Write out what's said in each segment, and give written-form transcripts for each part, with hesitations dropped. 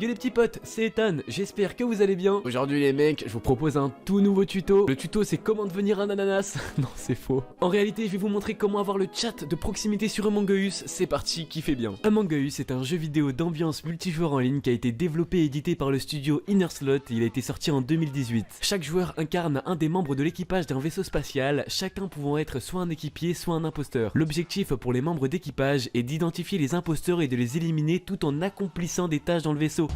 Yo les petits potes, c'est Ethan, j'espère que vous allez bien. Aujourd'hui les mecs, je vous propose un tout nouveau tuto. Le tuto c'est comment devenir un ananas. Non c'est faux. En réalité je vais vous montrer comment avoir le chat de proximité sur Among Us. C'est parti, kiffez bien. Among Us est un jeu vidéo d'ambiance multijoueur en ligne qui a été développé et édité par le studio Innerslot et il a été sorti en 2018. Chaque joueur incarne un des membres de l'équipage d'un vaisseau spatial, chacun pouvant être soit un équipier soit un imposteur. L'objectif pour les membres d'équipage est d'identifier les imposteurs et de les éliminer tout en accomplissant des tâches dans le vaisseau.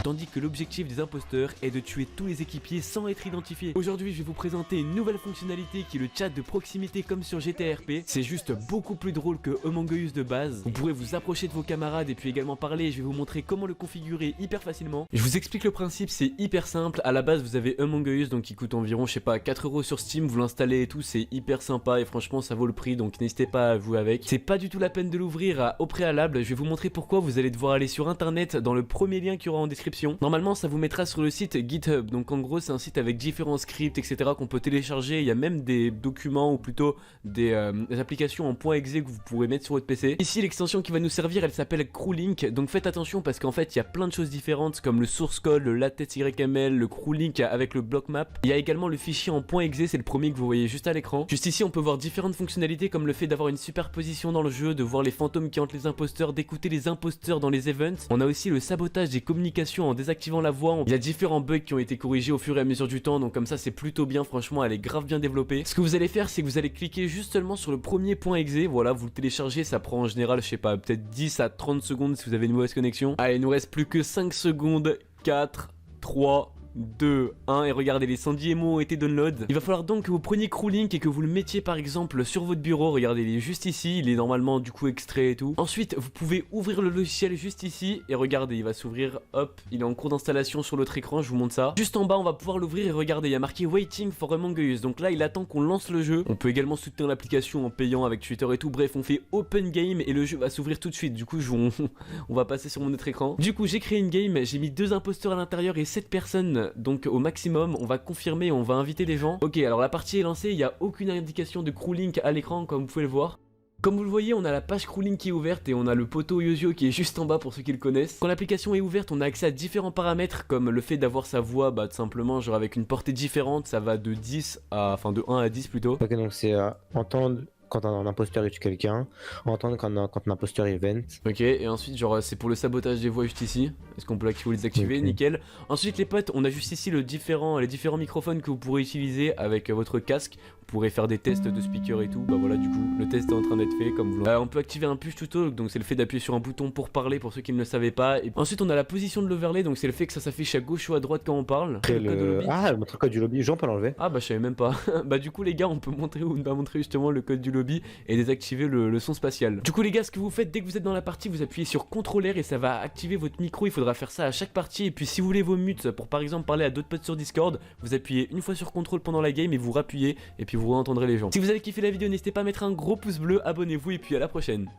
Tandis que l'objectif des imposteurs est de tuer tous les équipiers sans être identifiés. Aujourd'hui je vais vous présenter une nouvelle fonctionnalité qui est le chat de proximité comme sur GTA RP. C'est juste beaucoup plus drôle que Among Us de base. Vous pourrez vous approcher de vos camarades et puis également parler. Je vais vous montrer comment le configurer hyper facilement. Je vous explique le principe, c'est hyper simple. À la base vous avez Among Us donc qui coûte environ je sais pas 4€ sur Steam. Vous l'installez et tout, c'est hyper sympa et franchement ça vaut le prix donc n'hésitez pas à jouer avec. C'est pas du tout la peine de l'ouvrir au préalable. Je vais vous montrer pourquoi. Vous allez devoir aller sur internet dans le premier lien qu'il y aura en description. Normalement ça vous mettra sur le site GitHub, donc en gros c'est un site avec différents scripts etc qu'on peut télécharger. Il y a même des documents ou plutôt des applications en .exe que vous pourrez mettre sur votre PC. Ici l'extension qui va nous servir elle s'appelle CrewLink, donc faites attention parce qu'en fait il y a plein de choses différentes comme le source code, le latex YML, le CrewLink avec le block map. Il y a également le fichier en .exe, c'est le premier que vous voyez juste à l'écran. Juste ici on peut voir différentes fonctionnalités comme le fait d'avoir une superposition dans le jeu, de voir les fantômes qui hantent les imposteurs, d'écouter les imposteurs dans les events. On a aussi le sabotage des communications en désactivant la voix. Il y a différents bugs qui ont été corrigés au fur et à mesure du temps, donc comme ça c'est plutôt bien, franchement elle est grave bien développée. Ce que vous allez faire c'est que vous allez cliquer juste seulement sur le premier .exe, voilà vous le téléchargez, ça prend en général je sais pas peut-être 10 à 30 secondes si vous avez une mauvaise connexion. Allez il nous reste plus que 5 secondes, 4, 3, 2, 1 et regardez les 110 émos ont été download. Il va falloir donc que vous preniez CrewLink et que vous le mettiez par exemple sur votre bureau. Regardez il est juste ici, il est normalement du coup extrait et tout. Ensuite vous pouvez ouvrir le logiciel juste ici et regardez il va s'ouvrir, hop il est en cours d'installation sur l'autre écran, je vous montre ça. Juste en bas on va pouvoir l'ouvrir et regardez il y a marqué Waiting for Among Us, donc là il attend qu'on lance le jeu. On peut également soutenir l'application en payant avec Twitter et tout, bref on fait Open Game et le jeu va s'ouvrir tout de suite. Du coup on va passer sur mon autre écran. Du coup j'ai créé une game, j'ai mis 2 imposteurs à l'intérieur et 7 personnes donc au maximum. On va confirmer, on va inviter des gens. Ok alors la partie est lancée, il n'y a aucune indication de CrewLink à l'écran comme vous pouvez le voir. Comme vous le voyez, on a la page CrewLink qui est ouverte et on a le poteau Yozio qui est juste en bas pour ceux qui le connaissent. Quand l'application est ouverte, on a accès à différents paramètres comme le fait d'avoir sa voix, tout simplement genre avec une portée différente, ça va de 10 à, enfin de 1 à 10 plutôt. Ok donc c'est entendre quand un imposteur il tue quelqu'un, entendre quand un imposteur il vent. Ok et ensuite genre c'est pour le sabotage des voix juste ici. Est-ce qu'on peut l'activer ou les désactiver? Okay. Nickel. Ensuite les potes, on a juste ici les différents microphones que vous pourrez utiliser avec votre casque. Vous pourrez faire des tests de speaker et tout. Bah voilà du coup le test est en train d'être fait comme vous on peut activer un push to talk, donc c'est le fait d'appuyer sur un bouton pour parler pour ceux qui ne le savaient pas. Et ensuite on a la position de l'overlay, donc c'est le fait que ça s'affiche à gauche ou à droite quand on parle. Ah le code du lobby, on peut l'enlever. Ah bah je savais même pas. Bah du coup les gars on peut montrer ou ne pas montrer justement le code du lobby et désactiver le son spatial. Du coup les gars ce que vous faites dès que vous êtes dans la partie, vous appuyez sur CTRL R et ça va activer votre micro. Il faudra faire ça à chaque partie et puis si vous voulez vos mutes pour par exemple parler à d'autres potes sur Discord, vous appuyez une fois sur CTRL pendant la game et vous rappuyez et puis vous entendrez les gens. Si vous avez kiffé la vidéo n'hésitez pas à mettre un gros pouce bleu, abonnez-vous et puis à la prochaine.